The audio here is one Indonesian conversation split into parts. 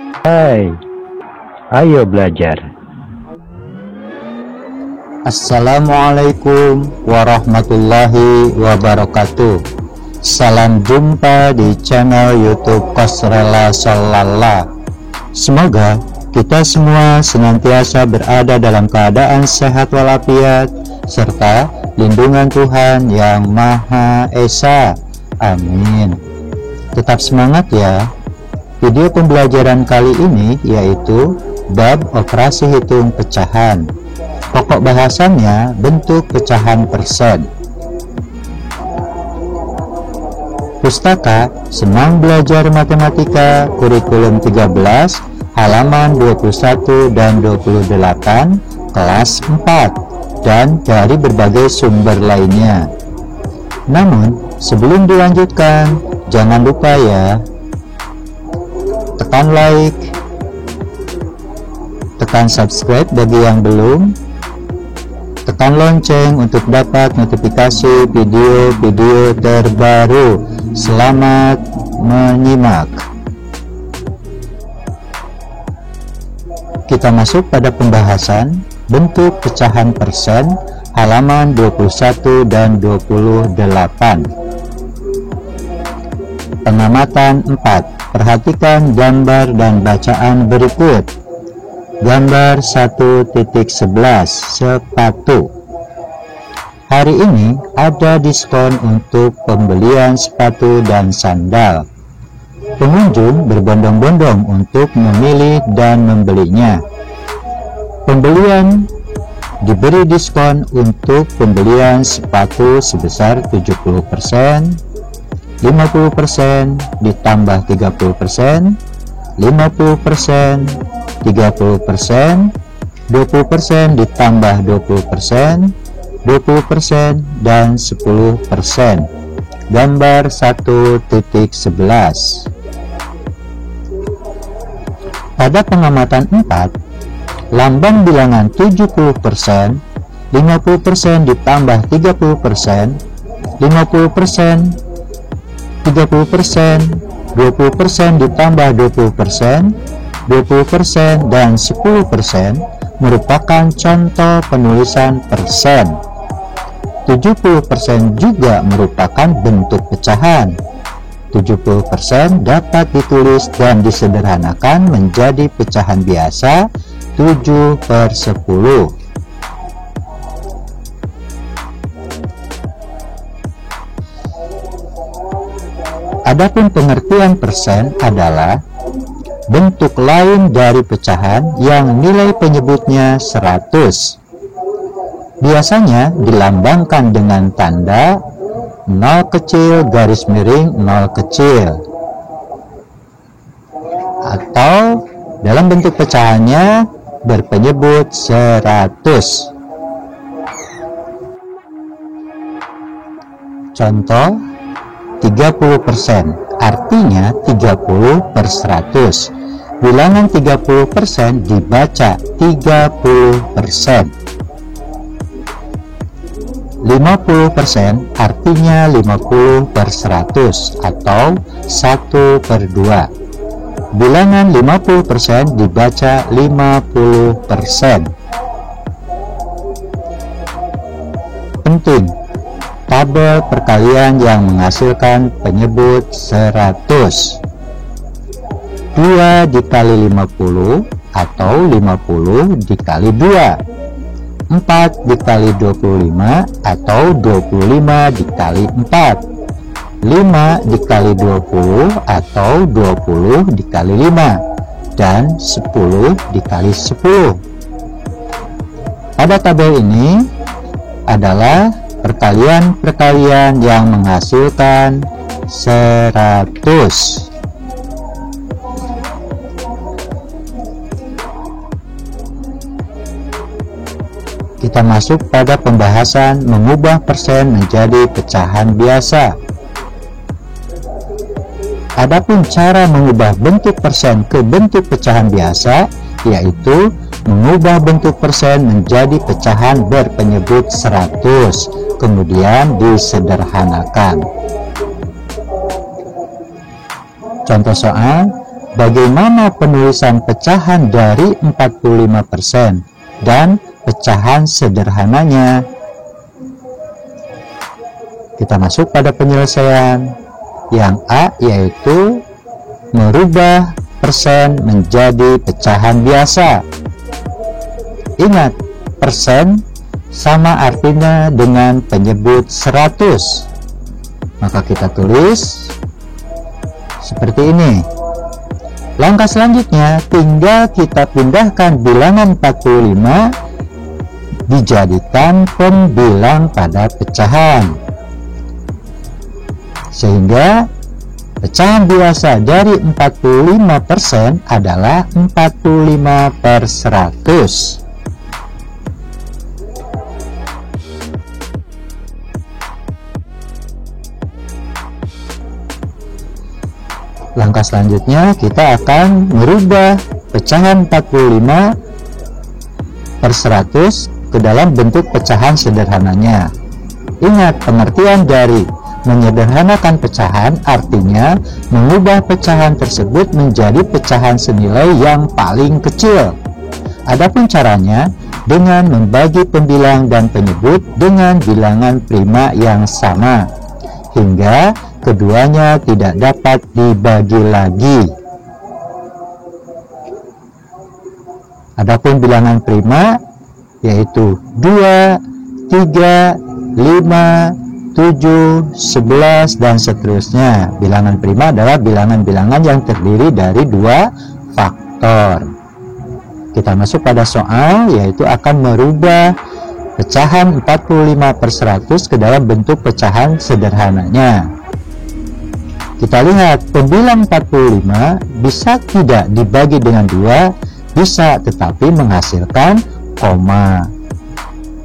Hai, ayo belajar. Assalamualaikum warahmatullahi wabarakatuh. Salam jumpa di channel YouTube Kosrela Sholala. Semoga kita semua senantiasa berada dalam keadaan sehat walafiat serta lindungan Tuhan yang Maha Esa. Amin. Tetap semangat ya. Video pembelajaran kali ini yaitu bab operasi hitung pecahan. Pokok bahasannya bentuk pecahan persen. Pustaka Senang Belajar Matematika Kurikulum 13 halaman 21 dan 28 kelas 4 dan dari berbagai sumber lainnya. Namun sebelum dilanjutkan, jangan lupa ya, tekan like, tekan subscribe bagi yang belum, tekan lonceng untuk dapat notifikasi video-video terbaru. Selamat menyimak. Kita masuk pada pembahasan bentuk pecahan persen halaman 21 dan 28. Pengamatan 4. Perhatikan gambar dan bacaan berikut. Gambar 1.11 sepatu. Hari ini ada diskon untuk pembelian sepatu dan sandal. Pengunjung berbondong-bondong untuk memilih dan membelinya. Pembelian diberi diskon untuk pembelian sepatu sebesar 70%, 50% ditambah 30%, 50%, 30%, 20% ditambah 20%, 20% dan 10%. Gambar 1.11. Pada pengamatan 4, lambang bilangan 70%, 50% ditambah 30%, 50%, 30%, 20% ditambah 20%, 20% dan 10% merupakan contoh penulisan persen. 70% juga merupakan bentuk pecahan. 70% dapat ditulis dan disederhanakan menjadi pecahan biasa 7/10. Adapun pengertian persen adalah bentuk lain dari pecahan yang nilai penyebutnya 100. Biasanya dilambangkan dengan tanda 0 kecil garis miring 0 kecil, atau dalam bentuk pecahannya berpenyebut 100. Contoh 30%, artinya 30/100. Bilangan 30% dibaca 30%. 50% artinya 50/100 atau 1/2. Bilangan 50% dibaca 50%. Penting, tabel perkalian yang menghasilkan penyebut 100. 2 dikali 50 atau 50 dikali 2. 4 dikali 25 atau 25 dikali 4. 5 dikali 20 atau 20 dikali 5. Dan 10 dikali 10. Pada tabel ini adalah perkalian-perkalian yang menghasilkan 100. Kita masuk pada pembahasan mengubah persen menjadi pecahan biasa. Adapun cara mengubah bentuk persen ke bentuk pecahan biasa, yaitu mengubah bentuk persen menjadi pecahan berpenyebut 100, kemudian disederhanakan. Contoh soal bagaimana penulisan pecahan dari 45% dan pecahan sederhananya? Kita masuk pada penyelesaian. Yang A yaitu merubah persen menjadi pecahan biasa. Ingat, persen sama artinya dengan penyebut 100. Maka kita tulis seperti ini. Langkah selanjutnya tinggal kita pindahkan bilangan 45 dijadikan pembilang pada pecahan, sehingga pecahan biasa dari 45% adalah 45/100. Langkah selanjutnya kita akan merubah pecahan 45/100 ke dalam bentuk pecahan sederhananya. Ingat, pengertian dari menyederhanakan pecahan artinya mengubah pecahan tersebut menjadi pecahan senilai yang paling kecil. Adapun caranya dengan membagi pembilang dan penyebut dengan bilangan prima yang sama, hingga keduanya tidak dapat dibagi lagi. Adapun bilangan prima yaitu 2, 3, 5, 7, 11 dan seterusnya. Bilangan prima adalah bilangan-bilangan yang terdiri dari 2 faktor. Kita masuk pada soal, yaitu akan merubah pecahan 45/100 ke dalam bentuk pecahan sederhananya. Kita lihat, pembilang 45 bisa tidak dibagi dengan 2, bisa, tetapi menghasilkan koma.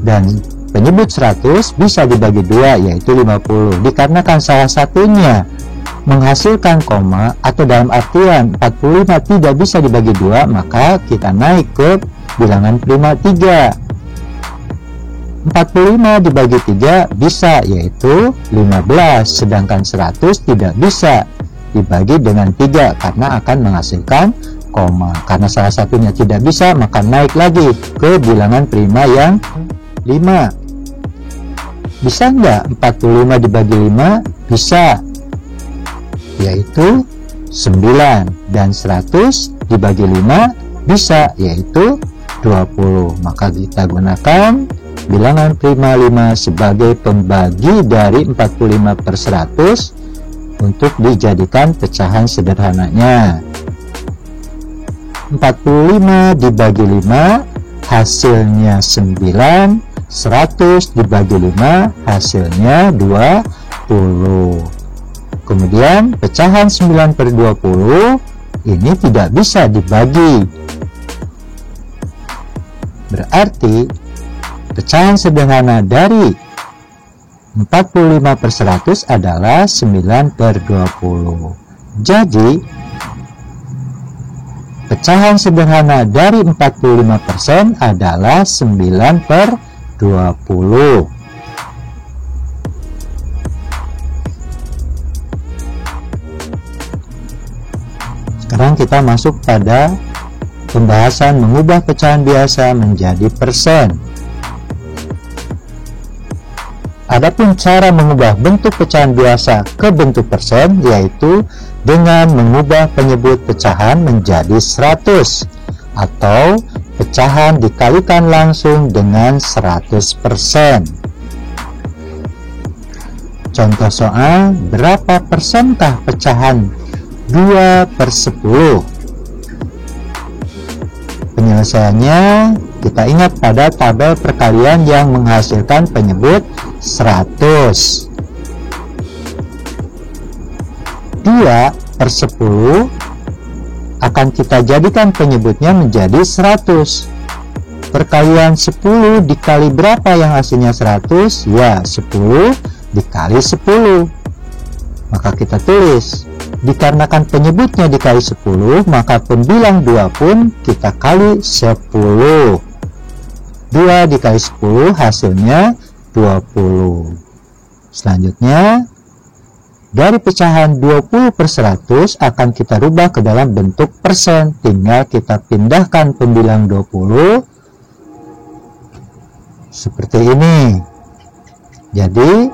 Dan penyebut 100 bisa dibagi 2, yaitu 50. Dikarenakan salah satunya menghasilkan koma, atau dalam artian 45 tidak bisa dibagi 2, maka kita naik ke bilangan prima 3. 45 dibagi 3 bisa, yaitu 15, sedangkan 100 tidak bisa dibagi dengan 3 karena akan menghasilkan koma. Karena salah satunya tidak bisa, maka naik lagi ke bilangan prima yang 5. Bisa enggak 45 dibagi 5? Bisa, yaitu 9, dan 100 dibagi 5 bisa, yaitu 20. Maka kita gunakan bilangan prima 5 sebagai pembagi dari 45/100 untuk dijadikan pecahan sederhananya. 45 dibagi 5 hasilnya 9, 100 dibagi 5 hasilnya 20. Kemudian pecahan 9/20 ini tidak bisa dibagi. Berarti pecahan sederhana dari 45/100 adalah 9/20. Jadi, pecahan sederhana dari 45% adalah 9/20. Sekarang kita masuk pada pembahasan mengubah pecahan biasa menjadi persen. Adapun cara mengubah bentuk pecahan biasa ke bentuk persen yaitu dengan mengubah penyebut pecahan menjadi 100 atau pecahan dikalikan langsung dengan 100%. Contoh soal, berapa persenkah pecahan 2/10? Penyelesaiannya kita ingat pada tabel perkalian yang menghasilkan penyebut 100. 2/10 akan kita jadikan penyebutnya menjadi 100. Perkalian 10 dikali berapa yang hasilnya 100? Ya, 10 dikali 10. Maka kita tulis, dikarenakan penyebutnya dikali 10, maka pembilang 2 pun kita kali 10. 2 dikali 10 hasilnya 20. Selanjutnya Dari pecahan 20/100 akan kita rubah ke dalam bentuk persen. Tinggal kita pindahkan pembilang 20 seperti ini. Jadi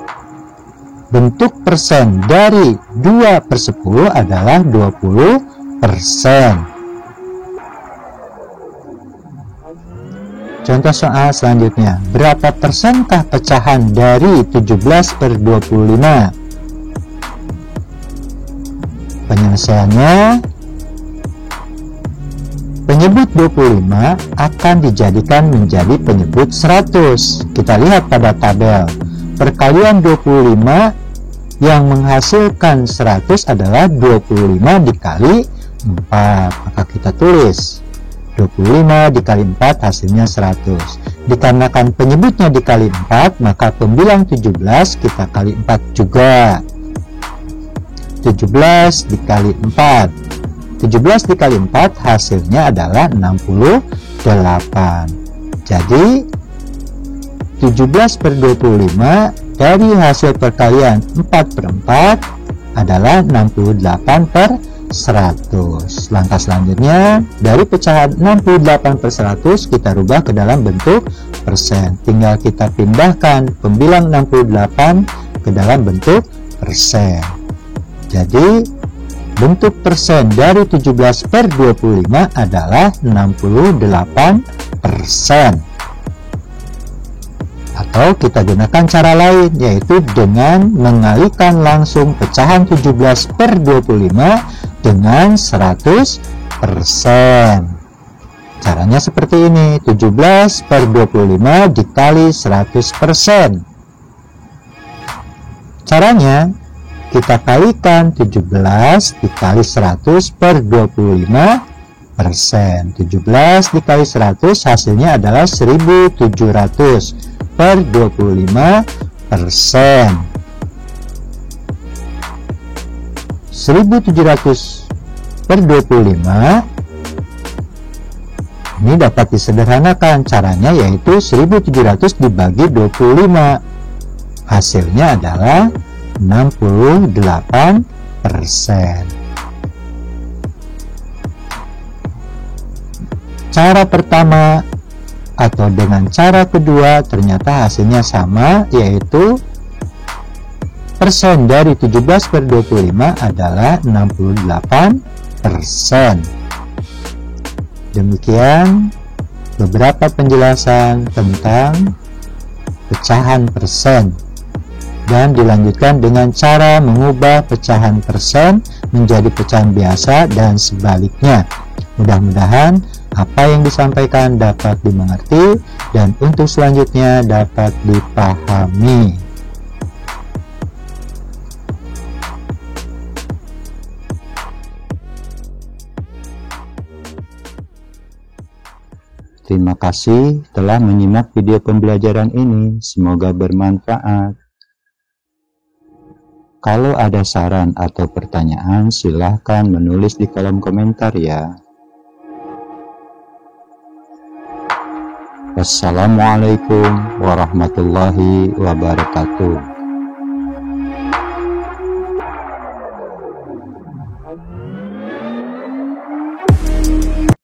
bentuk persen dari 2/10 adalah 20%. Contoh soal selanjutnya, berapa persenkah pecahan dari 17/25? Penyelesaiannya, penyebut 25 akan dijadikan menjadi penyebut 100. Kita lihat pada tabel. Perkalian 25 yang menghasilkan 100 adalah 25 dikali 4. Maka kita tulis 25 dikali 4 hasilnya 100. Dikarenakan penyebutnya dikali 4, maka pembilang 17 kita kali 4 juga. 17 dikali 4. 17 dikali 4 hasilnya adalah 68. Jadi 17/25 dari hasil perkalian 4/4 adalah 68/100. Langkah selanjutnya, dari pecahan 68/100 kita rubah ke dalam bentuk persen. Tinggal kita pindahkan pembilang 68 ke dalam bentuk persen. Jadi bentuk persen dari 17/25 adalah 68%. Atau kita gunakan cara lain, yaitu dengan mengalihkan langsung pecahan 17/25 dengan 100%. Caranya seperti ini, 17/25 dikali 100%. Caranya, kita kalikan 17 dikali 100/25%. 17 dikali 100 hasilnya adalah 1700/25%. 1700/25 ini dapat disederhanakan. Caranya yaitu 1700 dibagi 25. Hasilnya adalah 68%. Cara pertama atau dengan cara kedua ternyata hasilnya sama, yaitu persen dari 17/25 adalah 68%. Demikian beberapa penjelasan tentang pecahan persen, dan dilanjutkan dengan cara mengubah pecahan persen menjadi pecahan biasa dan sebaliknya. Mudah-mudahan apa yang disampaikan dapat dimengerti dan untuk selanjutnya dapat dipahami. Terima kasih telah menyimak video pembelajaran ini. Semoga bermanfaat. Kalau ada saran atau pertanyaan, silahkan menulis di kolom komentar ya. Wassalamualaikum warahmatullahi wabarakatuh.